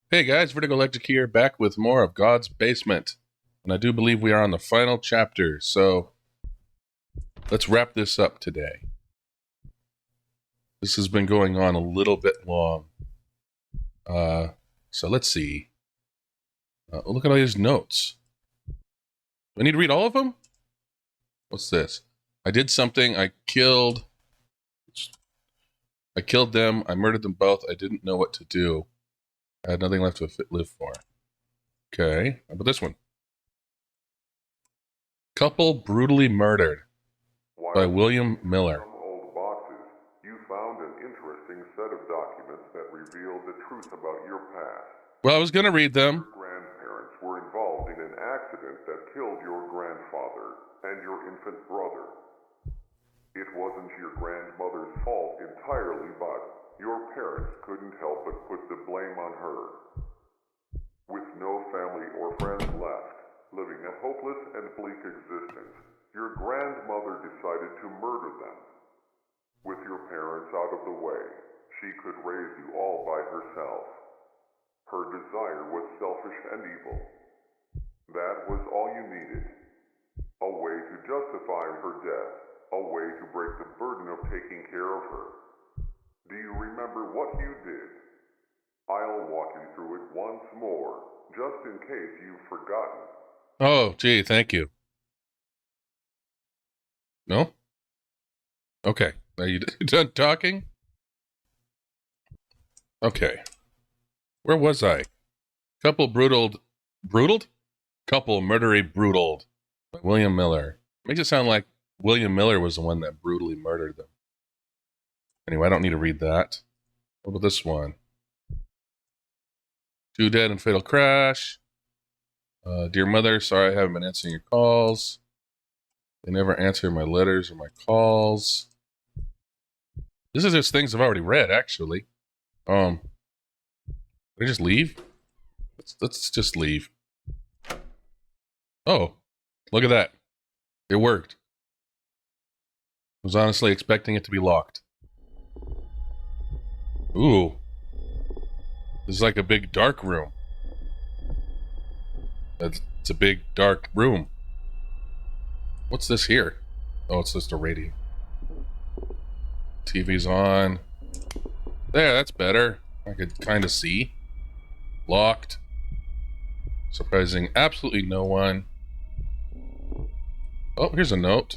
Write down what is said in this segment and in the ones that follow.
Hey guys, Vertigo Electric here, back with more of God's Basement. And I do believe we are on the final chapter, so let's wrap this up today. This has been going on a little bit long. So let's see. Look at all these notes. Do I need to read all of them? What's this? I did something, I killed them, I murdered them both, I didn't know what to do. I had nothing left to live for. Okay, how about this one? Couple brutally murdered by William Miller. Some old boxes, you found an interesting set of documents that revealed the truth about your past. Well, I was going to read them. Your grandparents were involved in an accident that killed your grandfather and your infant brother. It wasn't your grandmother's fault entirely, but your parents couldn't help but put the blame on her. With no family or friends left, living a hopeless and bleak existence, your grandmother decided to murder them. With your parents out of the way, she could raise you all by herself. Her desire was selfish and evil. That was all you needed. A way to justify her death, a way to break the burden of taking care of her. Do you remember what you did? I'll walk you through it once more, just in case you've forgotten. Oh, gee, thank you. No? Okay. Are you done talking? Okay. Where was I? Couple brutaled? Couple murdery brutaled by William Miller. Makes it sound like William Miller was the one that brutally murdered them. Anyway, I don't need to read that. What about this one? 2 dead in fatal crash. Dear mother, sorry I haven't been answering your calls. They never answer my letters or my calls. This is just things I've already read, actually. Did I just leave? Let's just leave. Oh, look at that. It worked. I was honestly expecting it to be locked. Ooh. This is like a big dark room. It's a big dark room. What's this here? Oh, it's just a radio. TV's on. There, that's better. I could kind of see. Locked. Surprising absolutely no one. Oh, here's a note.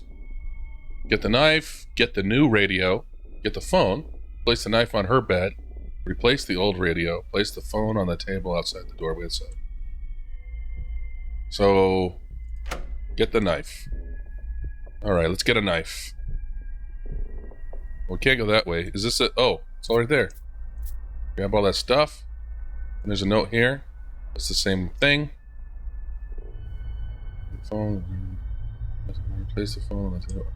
Get the knife, get the new radio, get the phone, place the knife on her bed, replace the old radio, place the phone on the table outside the doorway outside. So, get the knife. Alright, let's get a knife. We can't go that way. Is this it? Oh, it's all right there. Grab all that stuff. And there's a note here. It's the same thing. Phone. Place the phone on the table.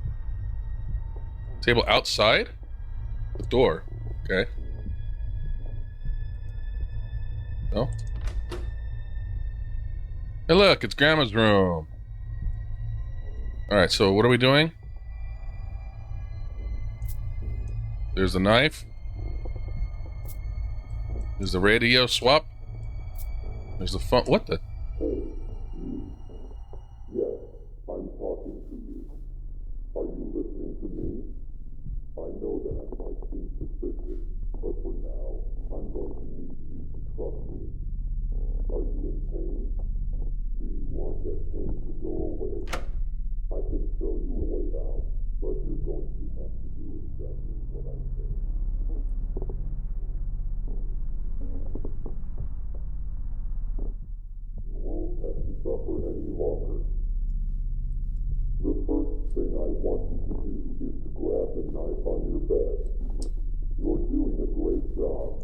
Table outside? The door. Okay. No? Hey look, it's Grandma's room. Alright, so what are we doing? There's the knife. There's the radio swap. There's the phone. What the? Yes, I'm talking to you. Are you listening to me? I know that I might seem suspicious, but for now, I'm going to need you to trust me. Are you in pain? Do you want that pain to go away? I can show you a way out, but you're going to have to do exactly what I say. You won't have to suffer any longer. The first thing I want you to do is to grab the knife on your bed. You're doing a great job.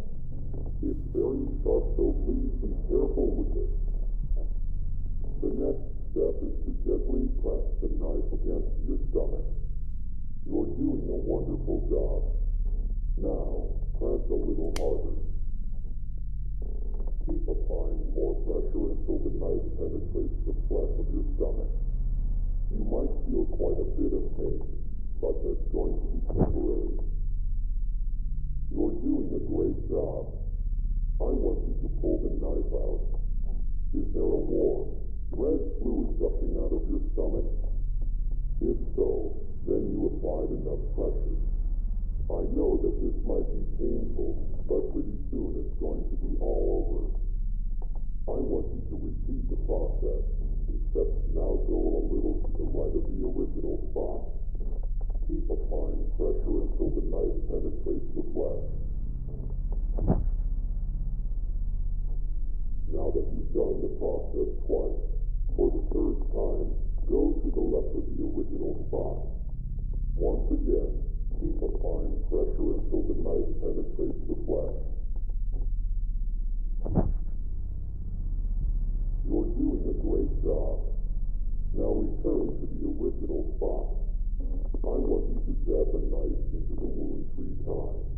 It's very sharp, so please be careful with it. The next step is to gently press the knife against your stomach. You're doing a wonderful job. Now, press a little harder. Keep applying more pressure until the knife penetrates the flesh of your stomach. You might feel quite a bit of pain, but that's going to be temporary. You're doing a great job. I want you to pull the knife Then you applied enough pressure. I know that this might be painful, but pretty soon it's going to be all over. I want you to repeat the process, except now go a little to the right of the original spot. Keep applying pressure until the knife penetrates the flesh. Now that you've done the process twice, for the third time, go to the left of the original spot. Once again, keep applying pressure until the knife penetrates the flesh. You're doing a great job. Now return to the original spot. I want you to jab the knife into the wound 3 times.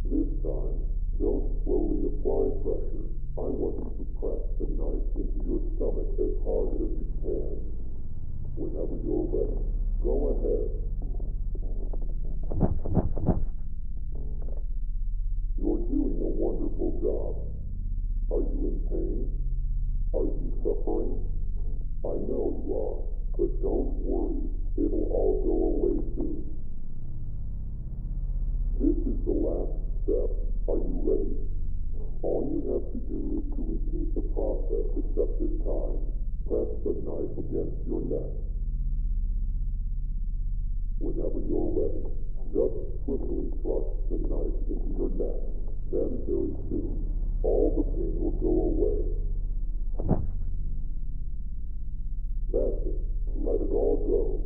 This time, don't slowly apply pressure. I want you to press the knife into your stomach as hard as you can. Whenever you're ready, go ahead. You're doing a wonderful job. Are you in pain? Are you suffering? I know you are, but don't worry. It'll all go away soon. This is the last step. Are you ready? All you have to do is to repeat the process, except this time, press the knife against your neck. Whenever you're ready, just swiftly thrust the knife into your neck. Then very soon, all the pain will go away. That's it. Let it all go.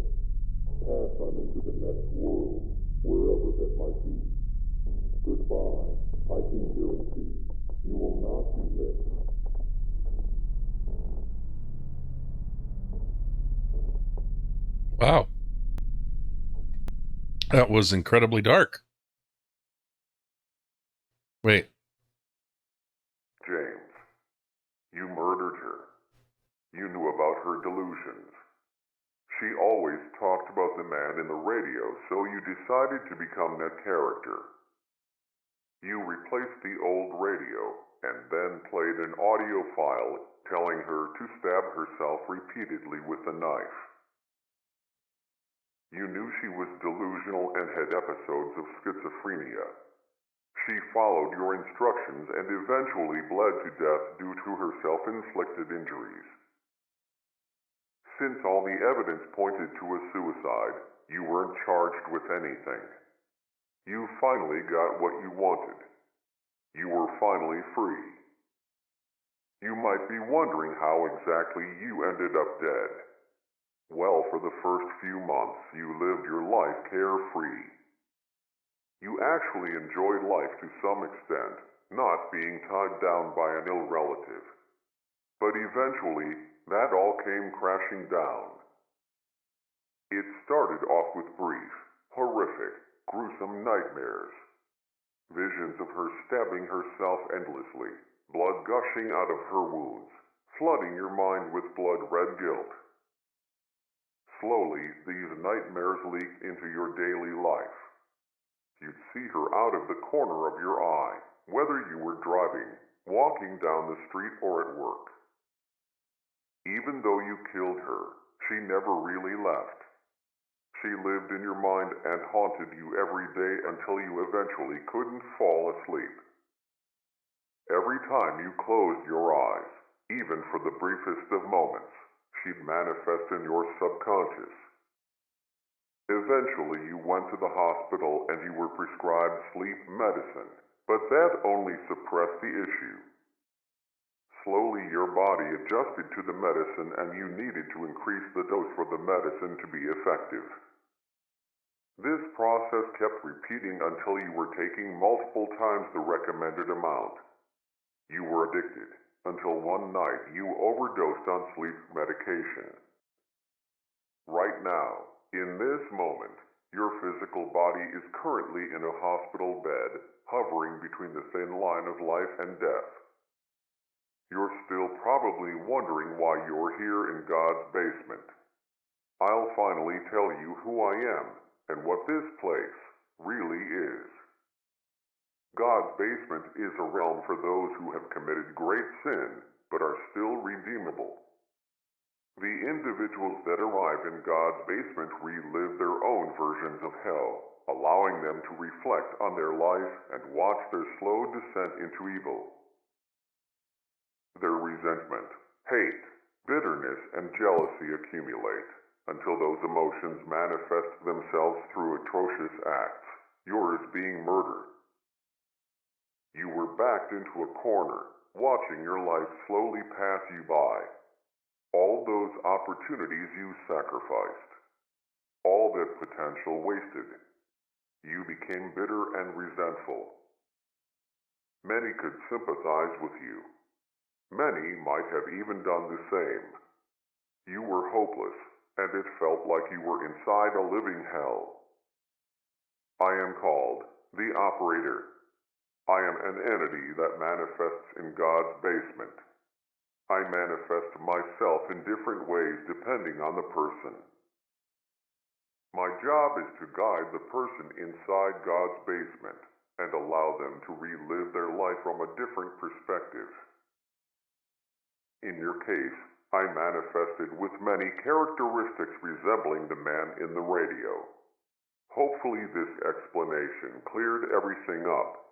Pass on into the next world, wherever that might be. Goodbye. I can guarantee you will not be missed. Wow. That was incredibly dark. Wait. James, you murdered her. You knew about her delusions. She always talked about the man in the radio, so you decided to become that character. You replaced the old radio, and then played an audio file telling her to stab herself repeatedly with a knife. You knew she was delusional and had episodes of schizophrenia. She followed your instructions and eventually bled to death due to her self-inflicted injuries. Since all the evidence pointed to a suicide, you weren't charged with anything. You finally got what you wanted. You were finally free. You might be wondering how exactly you ended up dead. Well, for the first few months, you lived your life carefree. You actually enjoyed life to some extent, not being tied down by an ill relative. But eventually, that all came crashing down. It started off with brief, horrific, gruesome nightmares. Visions of her stabbing herself endlessly, blood gushing out of her wounds, flooding your mind with blood-red guilt. Slowly, these nightmares leaked into your daily life. You'd see her out of the corner of your eye, whether you were driving, walking down the street, or at work. Even though you killed her, she never really left. She lived in your mind and haunted you every day until you eventually couldn't fall asleep. Every time you closed your eyes, even for the briefest of moments, she'd manifest in your subconscious. Eventually you went to the hospital and you were prescribed sleep medicine, but that only suppressed the issue. Slowly your body adjusted to the medicine and you needed to increase the dose for the medicine to be effective. This process kept repeating until you were taking multiple times the recommended amount. You were addicted, until one night you overdosed on sleep medication. Right now, in this moment, your physical body is currently in a hospital bed, hovering between the thin line of life and death. You're still probably wondering why you're here in God's basement. I'll finally tell you who I am and what this place really is. God's basement is a realm for those who have committed great sin but are still redeemable. The individuals that arrive in God's basement relive their own versions of hell, allowing them to reflect on their life and watch their slow descent into evil. Their resentment, hate, bitterness, and jealousy accumulate until those emotions manifest themselves through atrocious acts, yours being murder. You were backed into a corner, watching your life slowly pass you by. All those opportunities you sacrificed. All that potential wasted. You became bitter and resentful. Many could sympathize with you. Many might have even done the same. You were hopeless, and it felt like you were inside a living hell. I am called the Operator. I am an entity that manifests in God's basement. I manifest myself in different ways depending on the person. My job is to guide the person inside God's basement and allow them to relive their life from a different perspective. In your case, I manifested with many characteristics resembling the man in the radio. Hopefully this explanation cleared everything up.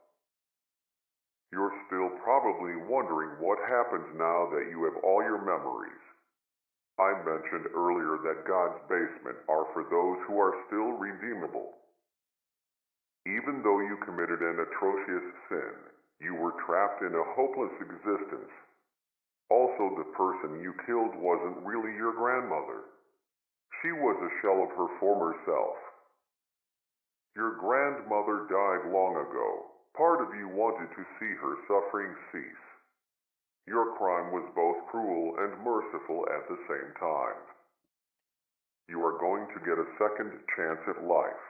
You're still probably wondering what happens now that you have all your memories. I mentioned earlier that God's basement are for those who are still redeemable. Even though you committed an atrocious sin, you were trapped in a hopeless existence. Also, the person you killed wasn't really your grandmother. She was a shell of her former self. Your grandmother died long ago. Part of you wanted to see her suffering cease. Your crime was both cruel and merciful at the same time. You are going to get a second chance at life.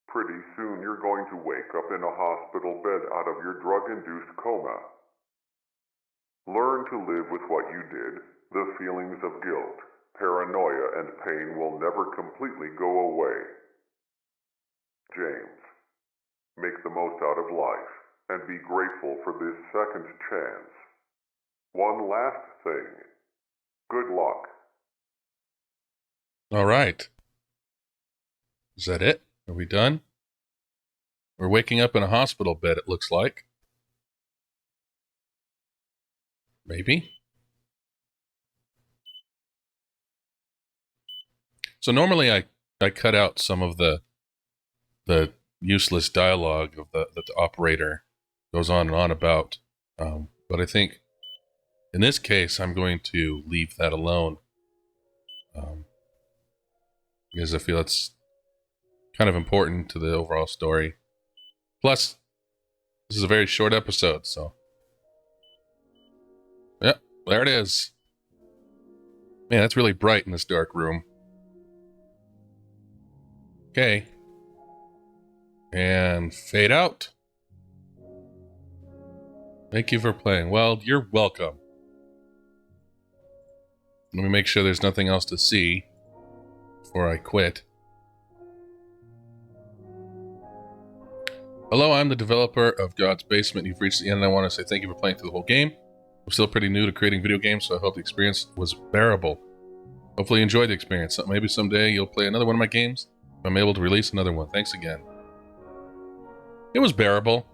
Pretty soon you're going to wake up in a hospital bed out of your drug-induced coma. Learn to live with what you did. The feelings of guilt, paranoia, and pain will never completely go away. James. Make the most out of life, and be grateful for this second chance. One last thing. Good luck. All right. Is that it? Are we done? We're waking up in a hospital bed, it looks like. Maybe. So normally I cut out some of the useless dialogue of that the operator goes on and on about. But I think in this case, I'm going to leave that alone because I feel it's kind of important to the overall story. Plus, this is a very short episode, so. Yep, there it is. Man, it's really bright in this dark room. Okay. And fade out. Thank you for playing. Well, you're welcome. Let me make sure there's nothing else to see before I quit. Hello, I'm the developer of God's Basement. You've reached the end, and I want to say thank you for playing through the whole game. I'm still pretty new to creating video games, so I hope the experience was bearable. Hopefully you enjoyed the experience. Maybe someday you'll play another one of my games if I'm able to release another one. Thanks again. It was bearable.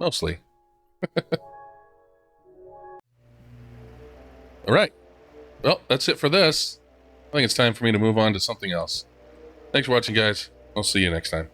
Mostly. Alright. Well, that's it for this. I think it's time for me to move on to something else. Thanks for watching, guys. I'll see you next time.